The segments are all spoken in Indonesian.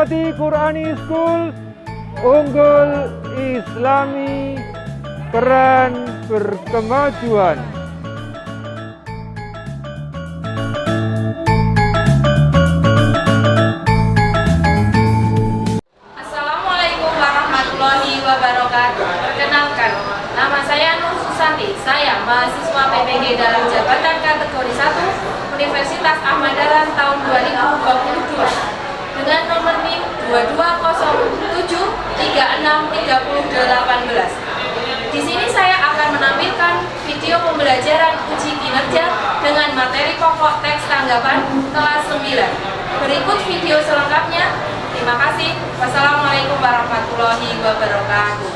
Al-Fatih Qurani School, unggul Islami, keren berkemajuan. Assalamualaikum warahmatullahi wabarakatuh. Perkenalkan, nama saya Nur Susanti. Saya mahasiswa PPG dalam jabatan kategori 1 Universitas Ahmad Dahlan tahun 2022 dengan nomor NIM 2207363018. Di sini saya akan menampilkan video pembelajaran uji kinerja dengan materi pokok teks tanggapan kelas 9. Berikut video selengkapnya. Terima kasih. Wassalamualaikum warahmatullahi wabarakatuh.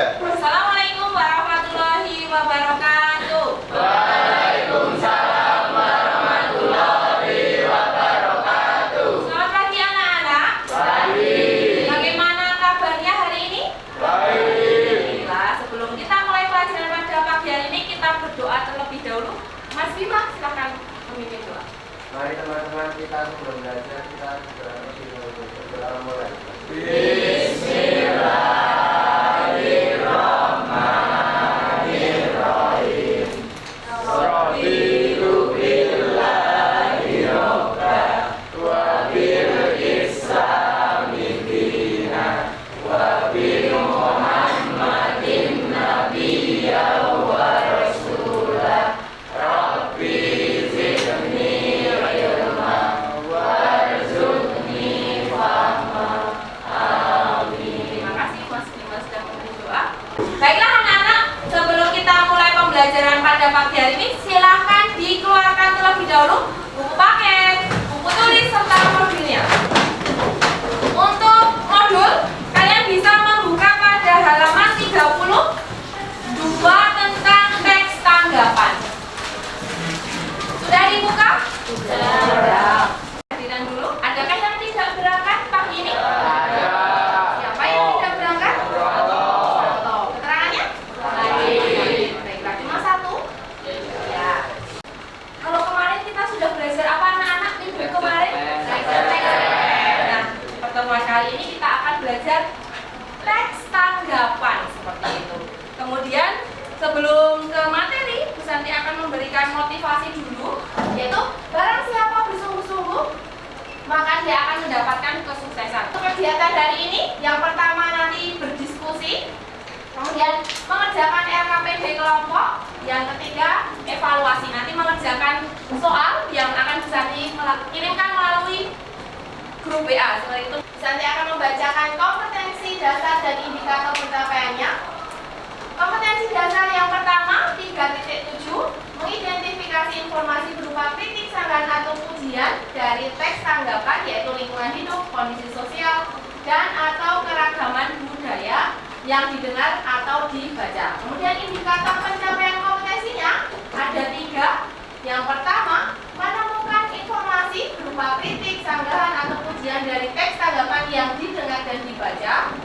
Assalamualaikum warahmatullahi wabarakatuh. Waalaikumsalam warahmatullahi wabarakatuh. Selamat pagi anak-anak. Pagi. Bagaimana kabarnya hari ini? Baik. Alhamdulillah. Sebelum kita mulai pelajaran pada pagi hari ini, kita berdoa terlebih dahulu. Mas Bima, silakan memimpin doa. Mari teman-teman, kita sebelum belajar kita berdoa mulai. Bismillahirrahmanirrahim. Raditu billahi robba wa bil islami dina wa bi Muhammadin nabiyya wa rasulah. Rabbi zidni ilma warzuqni fahma. Terima kasih Mas Bima sudah memimpin doa. Baiklah anak-anak, sebelum kita mulai pembelajaran pada pagi hari ini, silahkan dikeluarkan terlebih dahulu buku paket, buku tulis, serta modulnya. Untuk modul, kalian bisa membuka pada halaman 32 tentang teks tanggapan. Sudah dibuka? Sudah. Hadiran dulu, adakah yang tidak berangkat pagi ini? Siapa yang tidak berangkat? Satu. Keterangannya? Baiklah, cuma satu? Ya. Kalau kemarin kita sudah belajar apa anak-anak minggu kemarin? Nah, pertemuan kali ini kita akan belajar teks tanggapan seperti itu. Kemudian sebelum ke materi, Bu Santi akan memberikan motivasi dulu, yaitu barang siapa bersungguh-sungguh maka dia akan mendapatkan kesuksesan. Kegiatan hari ini yang pertama nanti berdiskusi, kemudian mengerjakan RKPD kelompok, yang ketiga evaluasi, nanti mengerjakan soal yang akan Bu Santi kirimkan melalui grup WA seperti itu. Bu Santi akan membacakan kompetensi dasar dan indikator pencapaiannya. Kompetensi dasar yang pertama 3.7, mengidentifikasi informasi berupa kritik, sanggahan atau pujian dari teks tanggapan, yaitu lingkungan hidup, kondisi sosial, dan atau keragaman budaya yang didengar atau dibaca. Kemudian indikator pencapaian kompetensinya ada 3. Yang pertama, menemukan informasi berupa kritik, sanggahan atau pujian dari teks tanggapan yang didengar dan dibaca.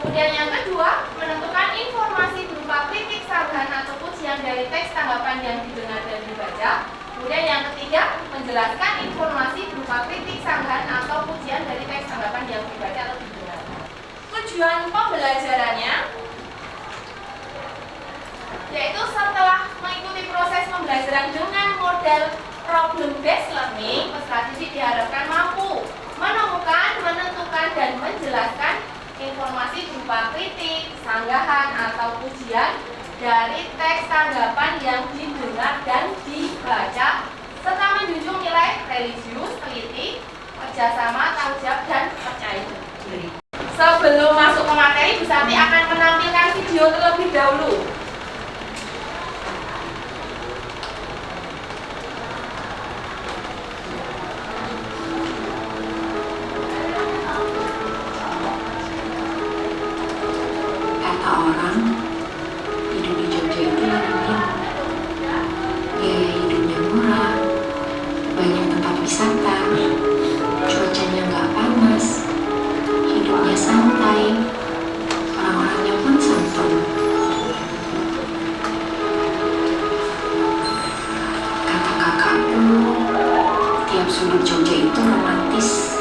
Kemudian yang kedua, menentukan informasi berupa kritik, sanggahan atau pujian dari teks tanggapan yang didengar dan dibaca. Kemudian yang ketiga, menjelaskan informasi berupa kritik, sanggahan atau pujian dari teks tanggapan yang dibaca atau didengar. Tujuan pembelajarannya yaitu setelah mengikuti proses pembelajaran dengan model problem based learning, peserta didik diharapkan mampu menemukan, menentukan, dan menjelaskan informasi berupa kritik, sanggahan, atau pujian dari teks tanggapan yang didengar dan dibaca, serta menjunjung nilai religius, teliti, kerjasama, tanggung jawab, dan percaya diri. Sebelum masuk ke materi, Bu Santi akan menampilkan video terlebih dahulu. Kata orang, hidup di Jogja itu nyaman. Biaya hidupnya murah, banyak tempat wisata, cuacanya nggak panas, hidupnya santai, orang-orangnya pun santun. Kata kakakku, tiap sudut Jogja itu romantis.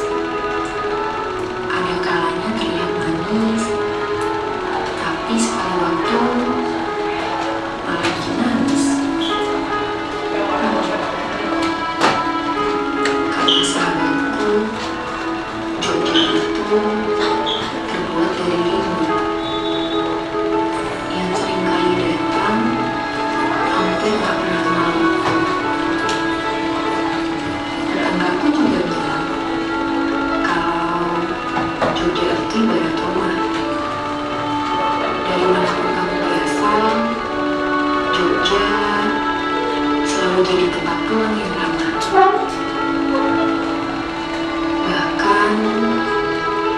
Jogja selalu jadi tempat pulang yang ramah. Bahkan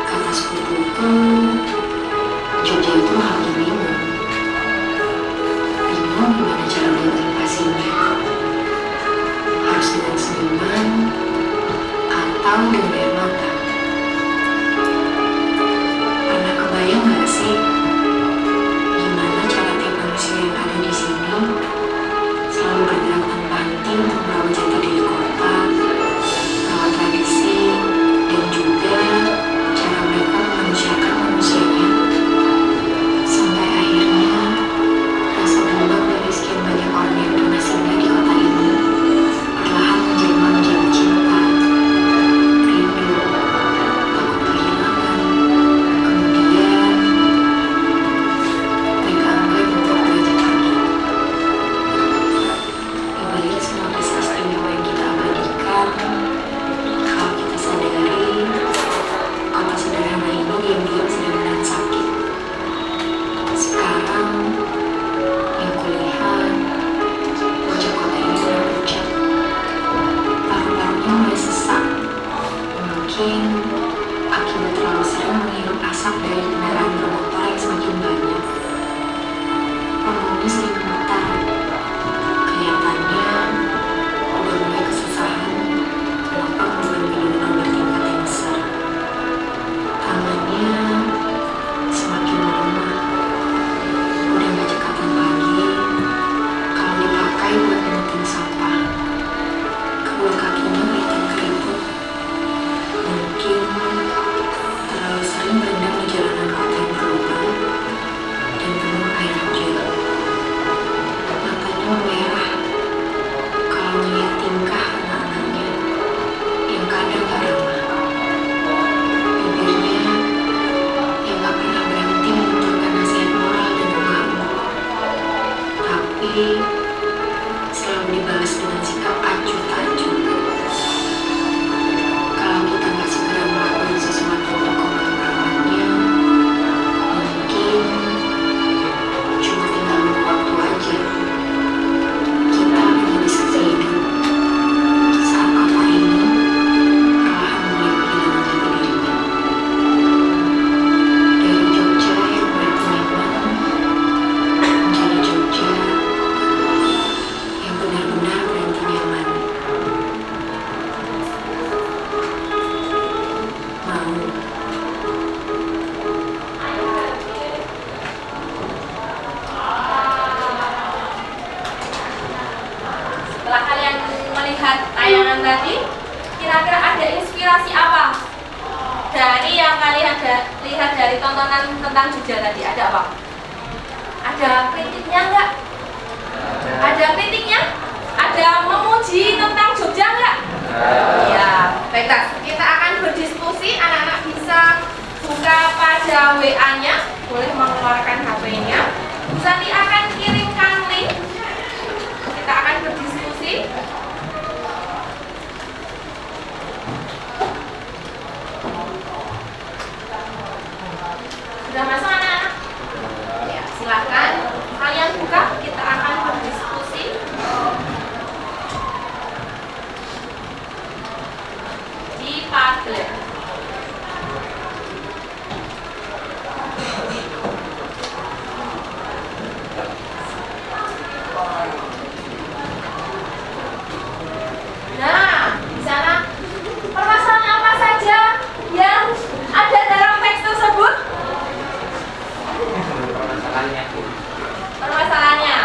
kata sepupuku, Jogja itu hal yang bingung. Bingung gimana cara mengantisipasinya. Harus dengan senyuman atau dengan air mata. Pernah kebayang gak sih gimana cara tiap manusia yang ada di sini selalu bergerak tanpa henti untuk merawat jati diri kota, merawat tradisi, dan juga cara mereka memanusiakan manusianya. Sampai akhirnya rasa dendam dari sekian banyak orang yang pernah singgah di kota ini perlahan menjelma menjadi cinta, rindu, takut kehilangan, kemudian mereka enggan untuk belajar lagi. Dibalik semua kisah istimewa yang kita abadikan, kalau kita sadari, kota sederhana ini diam-diam sedang menahan sakit. Sekarang, yang kulihat, wajah kota ini sedang pucat. Paru-parunya mulai sesak. Mungkin akibat terlalu sering menghirup asap dari kendaraan bermotor yang semakin banyak. Penghuni sering gemetar. Kelihatannya udah mulai kesusahan melakukan beban penurunan bertingkat yang besar. Tangannya semakin melemah. Udah gak cekatan lagi kalau dipakai buat mengutin sampah. Kedua kakinya kelihatan keriput. Mungkin terlalu sering berendam di jalanan kota yang berlubang dan penuh air hujan. Matanya merah kalau melihat tingkah anak-anaknya yang kadang gak ramah. Bibirnya yang gak pernah berhenti menuturkan nasihat moral dan mengamuk, tapi selalu dibalas dengan sikap acuh tak acuh. Kalau kita nggak segera melakukan sesuatu untuk merawatnya, mungkin cuma tinggal nunggu waktu aja. Kita akan jadi saksi hidup saat kota ini perlahan mulai kehilangan jati dirinya. Dari Jogja yang berarti nyaman menjadi Jogja yang benar-benar berarti nyaman. Mau. Setelah kalian melihat tayangan tadi, kira-kira ada inspirasi apa dari yang kalian lihat dari tontonan tentang Jogja tadi? Ada apa? Ada kritiknya nggak? Ada kritiknya? Ada memuji tentang Jogja nggak? Iya, baiklah. Kita akan berdiskusi. Anak-anak bisa buka pada WA-nya, boleh mengeluarkan HP-nya. Nanti akan kirimkan link. Kita akan berdiskusi. Sudah masuk anak-anak? Ya, silakan kalian buka. Kita akan berdiskusi. Di Padlet. Nah, di sana permasalahan apa saja yang ada dalam teks tersebut? Permasalahannya.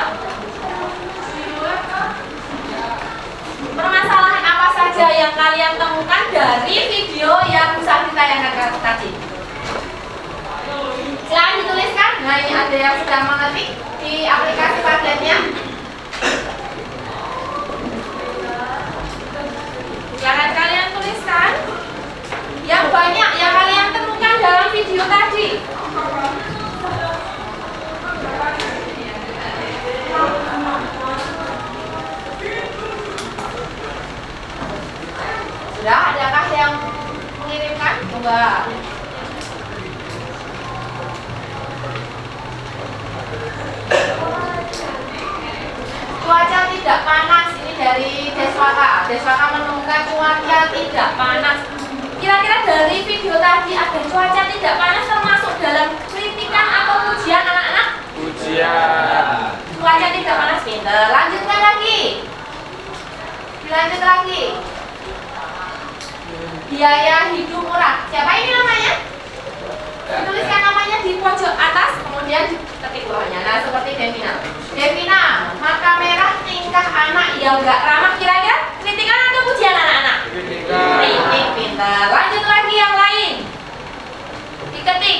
Permasalahan apa saja yang kalian temukan dari video yang bisa ditayangkan tadi? Silahkan dituliskan. Nah, ini ada yang sudah mengetik di aplikasi Padletnya. Silahkan kalian tuliskan yang banyak yang kalian temukan dalam video tadi. Sudah, adakah yang mengirimkan? Coba. Mahasiswa akan menemukan cuaca tidak panas. Kira-kira dari video tadi ada cuaca tidak panas termasuk dalam kritikan atau pujian anak-anak? Pujian. Cuaca tidak panas, pinter. Lanjutkan lagi. Dilanjut lagi. Biaya hidup murah. Siapa ini namanya? Tuliskan namanya di pojok atas, kemudian ketik bawahnya. Nah, seperti Devina. Devina, mata merah tingkah anak yang gak ramah. Kira-kira kritikan atau pujian anak-anak? Kritik, pintar. Lanjut lagi yang lain. Diketik.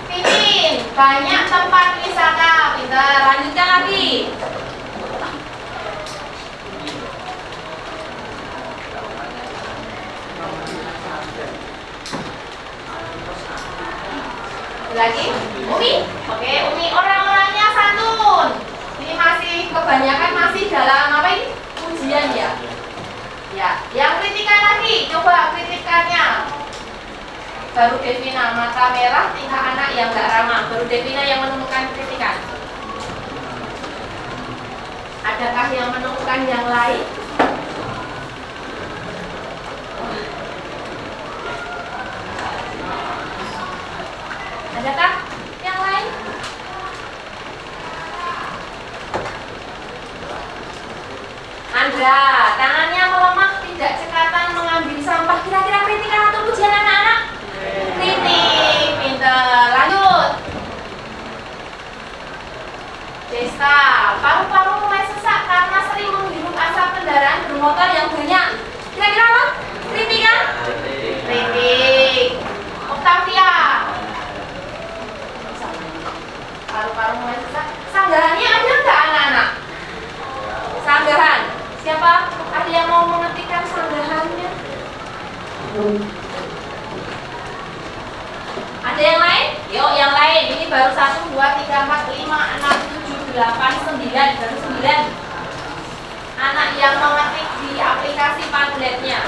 Pipin, banyak tempat wisata. Pintar. Lanjutkan lagi. Lagi, Umi. Oke, Umi, orang-orangnya santun. Ini masih kebanyakan masih dalam apa ini? Ujian ya. Ya, yang kritikan lagi, coba kritikannya. Baru Devina, mata merah, tingkah anak yang gak ramah. Baru Devina yang menemukan kritikan. Adakah yang menemukan yang lain? Adakah yang lain? Andra, tangannya melemah, tidak cekatan mengambil sampah. Kira-kira kritikan atau pujian anak-anak? Kritik, pinter. Lanjut. Desta, paru-paru mulai sesak karena sering menghirup asap kendaraan bermotor yang banyak. Kira-kira apa? Kritikan? Kritik. Octavia, paru-paru mulai sesak. Sanggahannya ada nggak anak-anak? Sanggahan. Siapa? Ada yang mau mengetikkan sanggahannya? Ada yang lain? Yuk, yang lain. Ini baru 1, 2, 3, 4, 5, 6, 7, 8, 9. Baru 9 anak yang mengetik di aplikasi Padletnya.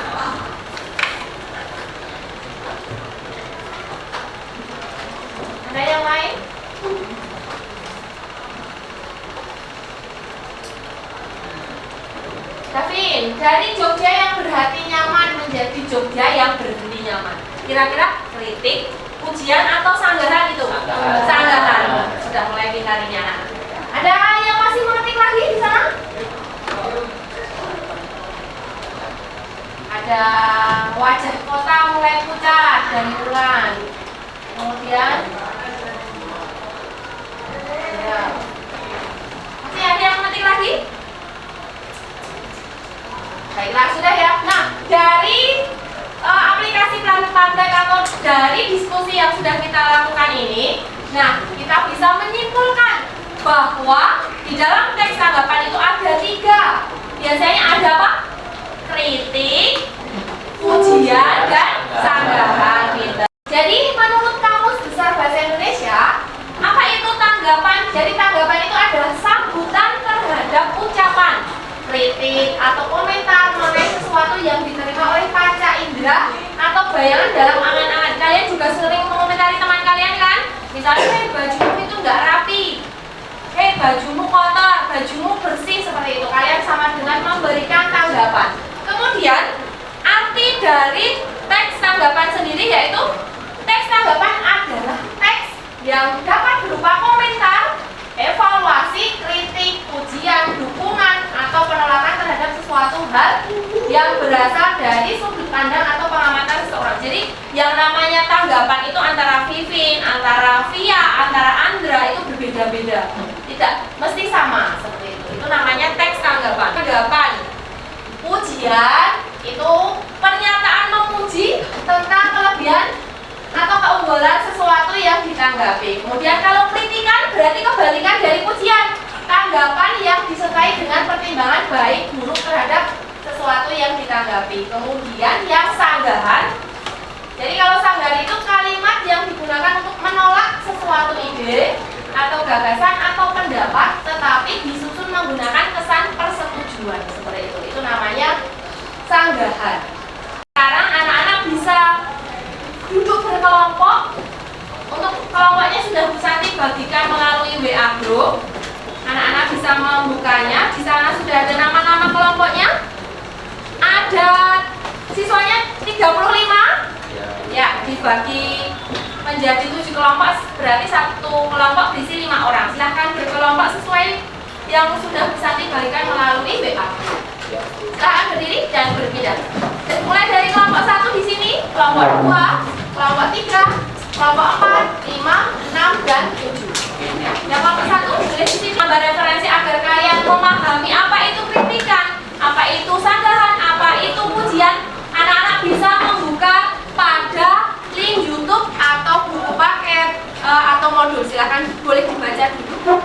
Ada yang lain? Davin, dari Jogja yang berhati nyaman menjadi Jogja yang berhenti nyaman. Kira-kira kritik, pujian atau sanggahan itu? Sanggahan. Sudah mulai pintar ini anak. Ada yang masih mengetik lagi di sana? Ada wajah kota mulai pucat dari bulan. Kemudian ya. Masih ada yang mengetik lagi? Baiklah, sudah ya. Nah, dari aplikasi Padlet atau dari diskusi yang sudah kita lakukan ini, nah, kita bisa menyimpulkan bahwa di dalam teks tanggapan itu ada 3. Biasanya ada apa? Kritik, pujian, dan sanggahan. Gitu. Jadi, menurut Kamus Besar Bahasa Indonesia, apa itu tanggapan? Jadi, tanggapan itu adalah sambutan terhadap ucapan, kritik atau komentar mengenai sesuatu yang diterima oleh panca indera atau bayangan dalam angan-angan. Kalian juga sering mengomentari teman kalian kan? Misalnya, hey, bajumu itu nggak rapi, hey, bajumu kotor, bajumu bersih, seperti itu. Kalian sama dengan memberikan tanggapan. Kemudian arti dari teks tanggapan sendiri yaitu teks tanggapan adalah teks yang dapat berupa komentar, evaluasi, kritik, pujian, dukungan, atau penolakan terhadap sesuatu hal yang berasal dari sudut pandang atau pengamatan seseorang. Jadi yang namanya tanggapan itu antara Vivin, antara Via, antara Andra itu berbeda-beda. Tidak mesti sama seperti itu. Itu namanya teks tanggapan. Tanggapan pujian itu pernyataan memuji tentang kelebihan atau keunggulan sesuatu yang ditanggapi. Kemudian kalau kritikan berarti kebalikan dari pujian, tanggapan yang disertai dengan pertimbangan baik buruk terhadap sesuatu yang ditanggapi. Kemudian yang sanggahan, jadi kalau sanggahan itu kalimat yang digunakan untuk menolak sesuatu ide atau gagasan atau pendapat, tetapi disusun menggunakan kesan persetujuan seperti itu. Itu namanya sanggahan. Sekarang anak-anak bisa duduk berkelompok. Untuk kelompoknya sudah bisa dibagikan melalui WA group. bisa membukanya. Di sana sudah ada nama-nama kelompoknya. Ada siswanya 35. Ya, dibagi menjadi 7 kelompok, berarti satu kelompok berisi 5 orang. Silahkan berkelompok sesuai yang sudah bisa dibalikan melalui WA. Silahkan berdiri dan berpindah. Mulai dari kelompok 1 di sini, kelompok 2, kelompok 3, kelompok 4, 5, 6, dan 7. Yang kelompok 1 boleh di sini gambar referensi agar kalian memahami apa itu kritikan, apa itu sanggahan, apa itu pujian. Anak-anak bisa membuka pada link YouTube atau buku paket atau modul. Silahkan boleh dibaca dulu.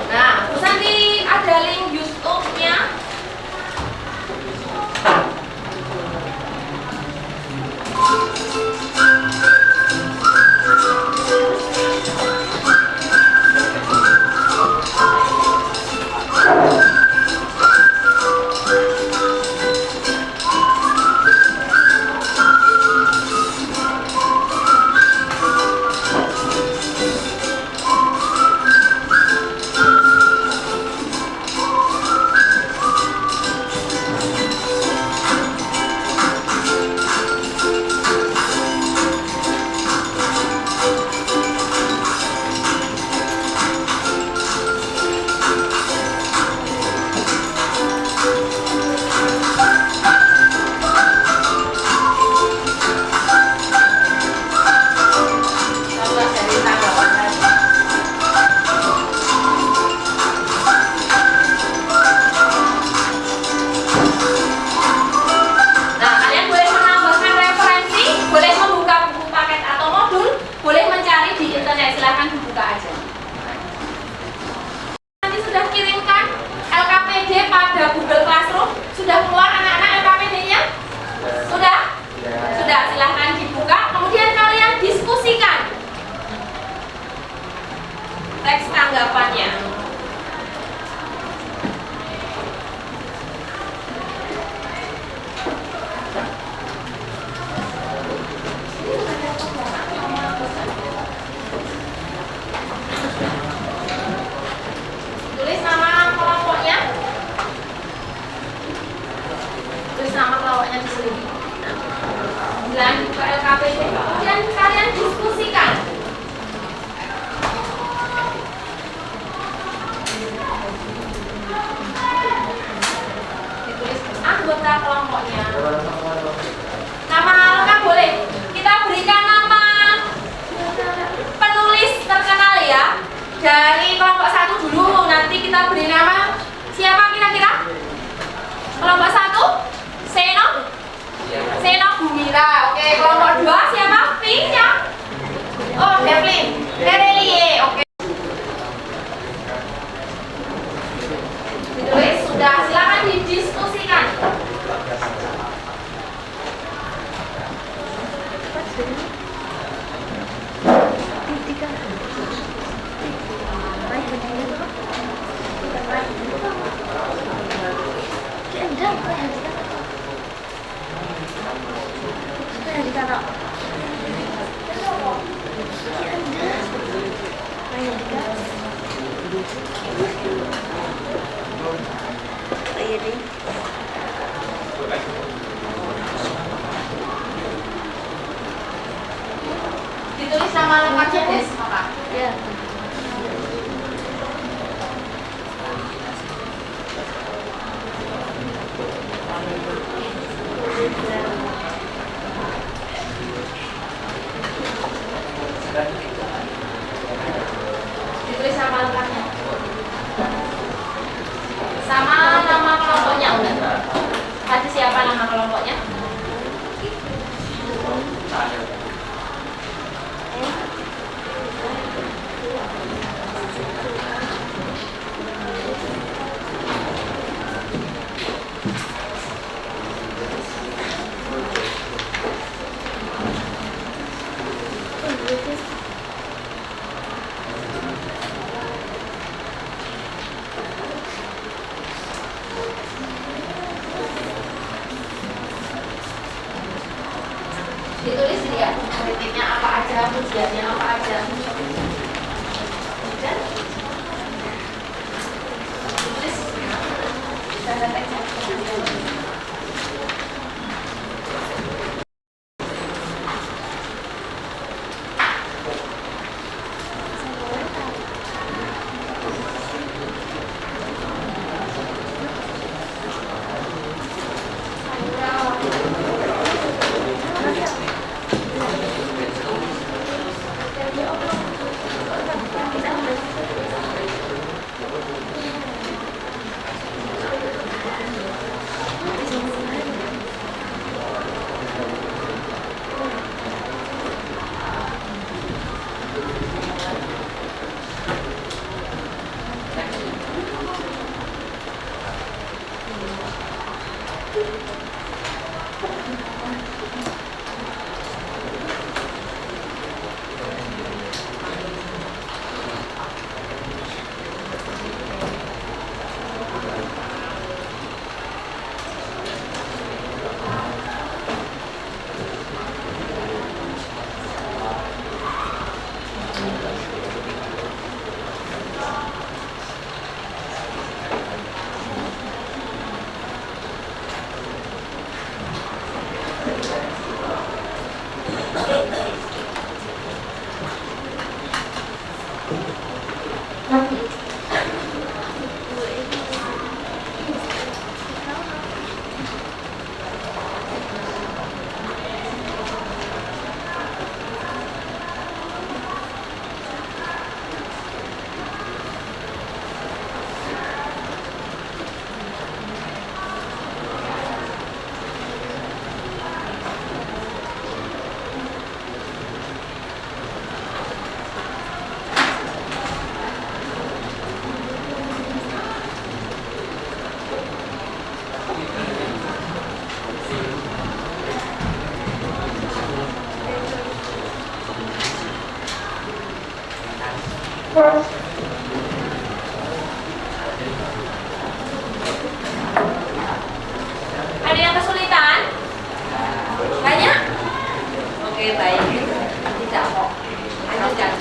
Nah, terus nanti ada link YouTube-nya. Ditulis nama lengkapnya Des, Pak. Iya. Ditulis nama lengkapnya. Sama nama kelompoknya udah. Tadi siapa nama kelompoknya? Ditulis ya, kritiknya apa aja, pujiannya apa aja. Ada yang kesulitan? Banyak? Oke, baik. Tidak kok. Lanjutkan.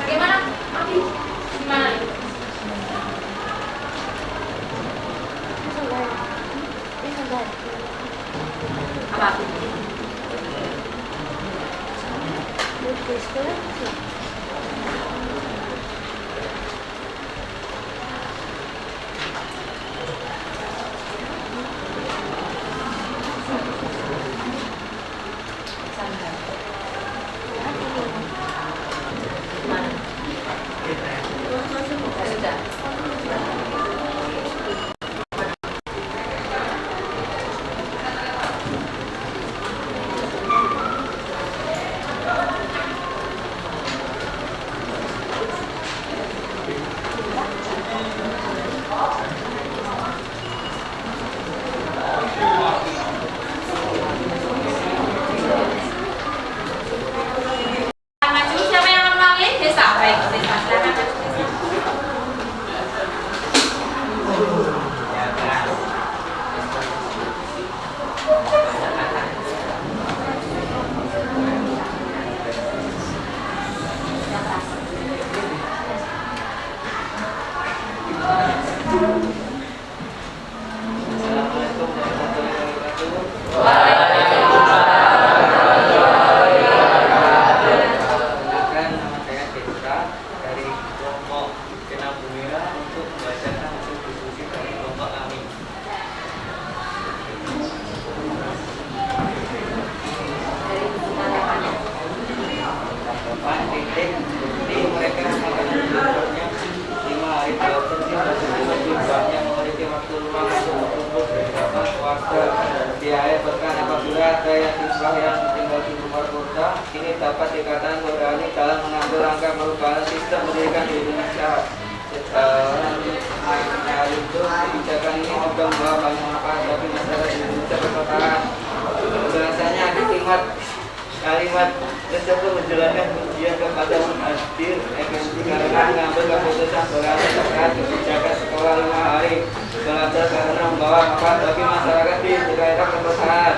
Bagaimana? Abi, gimana? Apa? Gimana? Sudah. berundang ini dapat dikatakan berani dalam mengambil langkah perubahan sistem pendidikan di Indonesia. Itu kebijakan ini juga membawa banyak manfaat bagi masyarakat di Indonesia perkotaan. Penjelasannya kalimat tersebut menjelaskan ujian kepada hadir efektif karena mengambil keputusan berani terkait kebijakan sekolah 5 hari belajar karena membawa manfaat bagi masyarakat di daerah perkotaan.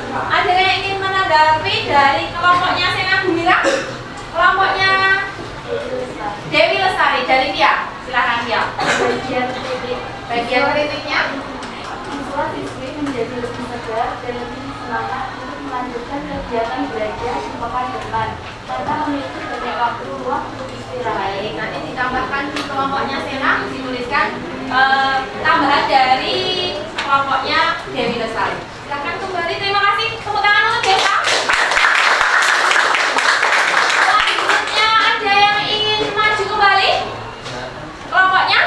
Ada yang ingin menanggapi dari kelompoknya Sena Gumirang? Kelompoknya Dewi Lestari dari Tia, silakan Tia. Bagian kritiknya, siswa siswi menjadi lebih sadar dan lebih semangat untuk melanjutkan kegiatan belajar di pekan depan tanpa memiliki banyak waktu luang untuk istirahat. baik, nanti ditambahkan di kelompoknya Sena dituliskan tambahan dari kelompoknya Dewi Lestari. Silakan kembali, terima kasih. Tepuk tangan untuk Desa. Selanjutnya ada yang ingin maju kembali? Kelompoknya?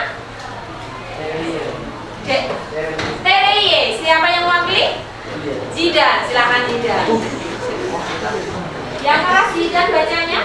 Terelie. Siapa yang mewakili? Jidan, silakan Jidan. Yang keras Jidan bacanya?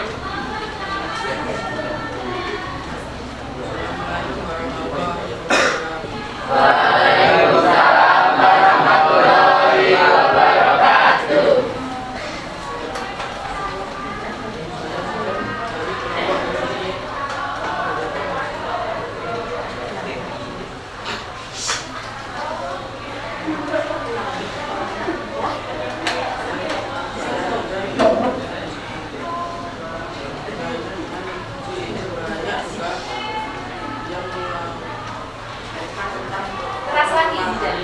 Keras lagi Jidan.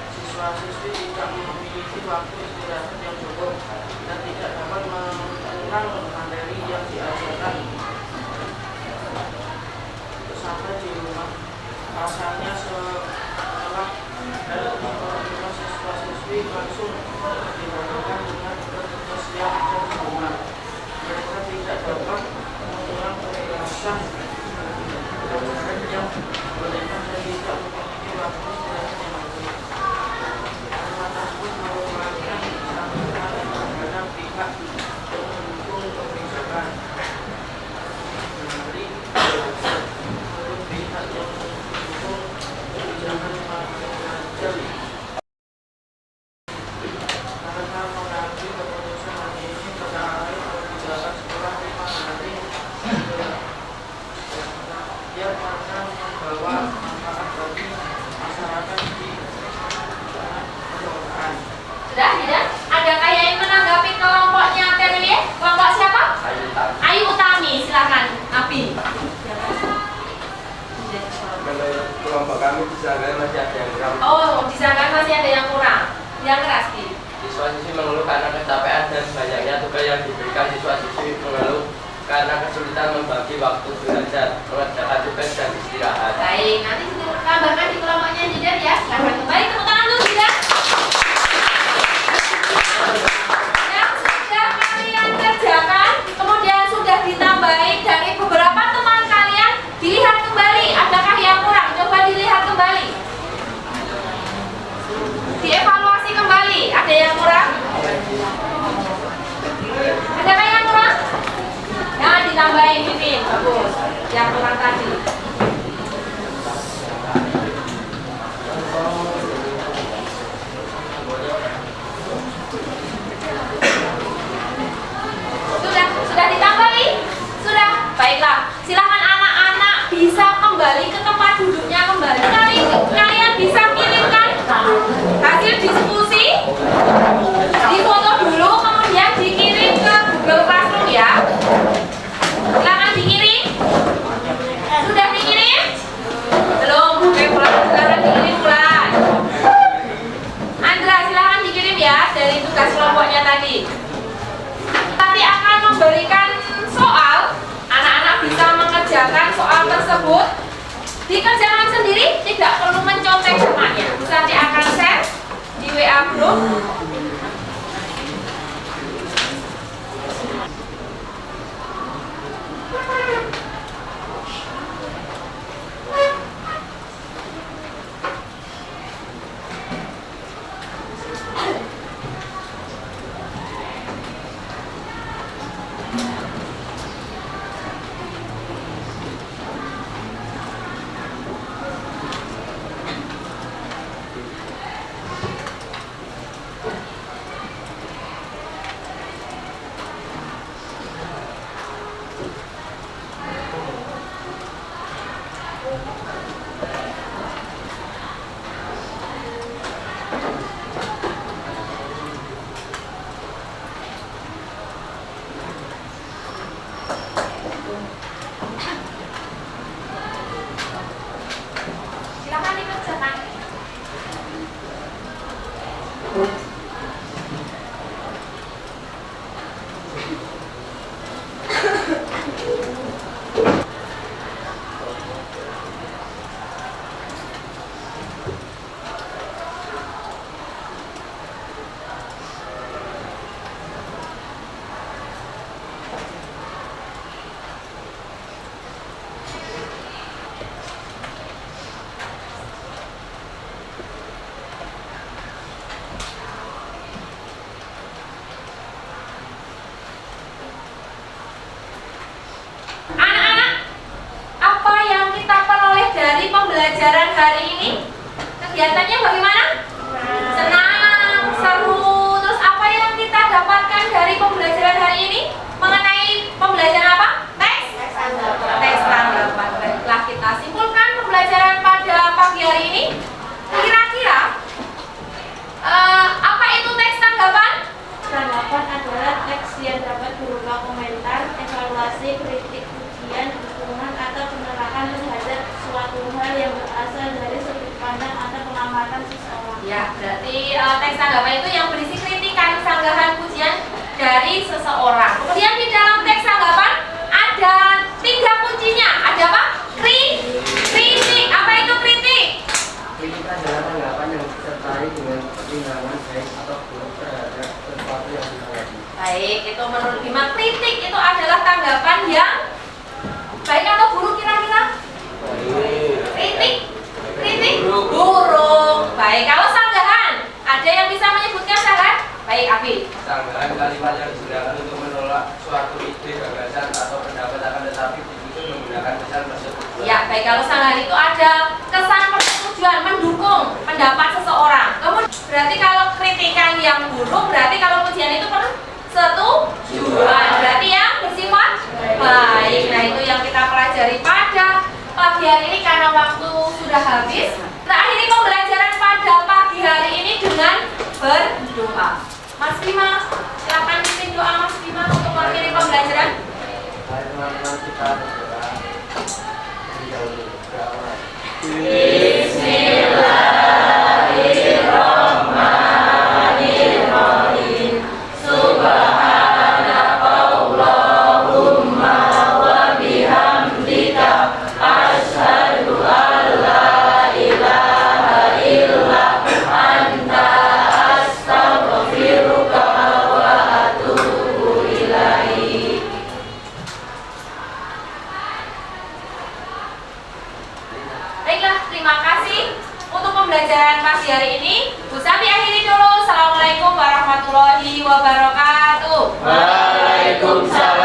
Siswa-siswi tidak memiliki waktu istirahat yang cukup dan tidak dapat mengulang materi yang diajarkan sampai di rumah. Pasalnya setelah siswa-siswi langsung dibandingkan dengan tugas yang ada di rumah. Mereka tidak dapat mengulang penjelasan pelajaran yang mereka tidak memiliki waktu istirahat yang cukup. Tersebut merupakan sambutan terhadap pihak yang mendukung kebijakan. Dari menurut pihak yang mendukung kebijakan mengajar karena mengambil keputusan ini terkait kebijakan sekolah 5 hari dia karena membawa manfaat bagi masyarakat di perkotaan. Sudah, Jidan? Adakah yang ingin menanggapi kelompoknya Terelie? Kelompok siapa? Ayu Utami, silakan. Abi. Menurut kelompok kami disangka masih ada yang kurang. Oh, disangka masih ada yang kurang. Yang keras, Ki. Siswa-siswi mengeluh karena kecapean dan banyaknya tugas yang diberikan. Siswa-siswi mengeluh karena kesulitan membagi waktu belajar, mengerjakan tugas dan istirahat. Baik, nanti tambahkan di kelompoknya Jidan ya. Silakan kembali, tepuk tangan dulu Jidan. Yang sudah kalian kerjakan, kemudian sudah ditambahi dari beberapa teman kalian, dilihat kembali. Adakah yang kurang? Coba dilihat kembali. Dievaluasi kembali. Ada yang kurang? Adakah yang kurang? Nah, ditambahin Pipin. Bagus. Yang kurang tadi. Sudah ditambahi? Sudah. Baiklah. Silakan anak-anak bisa kembali ke tempat duduknya kembali. Kalian bisa kirimkan hasil diskusi, difoto dulu, kemudian dikirim ke Google Classroom ya. Silakan dikirim. Sudah dikirim? Belum. Oke, silakan dikirim Bulan. Andra, silakan dikirim ya dari tugas kelompoknya tadi. Nanti akan memberikan soal, anak-anak bisa mengerjakan soal tersebut. Dikerjakan sendiri, tidak perlu mencontek temannya. Nanti akan share di WA group. Silakan dikerjakan. Anak-anak, apa yang kita peroleh dari pembelajaran hari ini? Kegiatannya bagaimana? Senang, seru. Terus apa yang kita dapatkan dari pembelajaran hari ini? Mengenai pembelajaran apa? Teks tanggapan. Baiklah, kita simpulkan pembelajaran pada pagi hari ini. Kira-kira apa itu teks tanggapan? Tanggapan adalah teks yang dapat berupa komentar, evaluasi, kritik, pujian, dukungan, atau penerapan terhadap suatu hal yang berasal dari sudut pandang atau pengamatan seseorang. Ya, berarti teks tanggapan itu yang berisi kritikan, sanggahan, pujian dari seseorang. Kemudian di dalam teks tanggapan ada 3 kuncinya. Ada apa? Kritik. Apa itu kritik? Kritik adalah tanggapan yang disertai dengan pertimbangan baik atau buruk terhadap sesuatu yang ditanggapi. Baik, itu menurut Bima, kritik itu adalah tanggapan yang baik atau buruk kira-kira? Kritik buruk. Baik, kalau sanggahan, ada yang bisa menyebutkan sanggahan? Baik, Abi. Sanggahan kalimat yang digunakan untuk menolak suatu ide, gagasan atau pendapat akan tetapi itu menggunakan kesan persetujuan. Ya, baik, kalau sanggahan itu ada kesan persetujuan, mendukung pendapat seseorang. Kemudian berarti kalau kritikan yang buruk, berarti kalau pujian itu persetujuan. Berarti yang bersifat baik. Nah, itu yang kita pelajari pada pagi hari ini karena waktu sudah habis. Kita akhiri pembelajaran pada pagi hari ini dengan berdoa. Mas Bima, silakan pimpin doa Mas Bima untuk mengakhiri pembelajaran. Mari teman-teman kita berdoa. Terlebih dahulu berdoa. Baiklah, terima kasih untuk pembelajaran pagi hari ini. Bu Sami akhiri dulu. Assalamualaikum warahmatullahi wabarakatuh. Waalaikumsalam.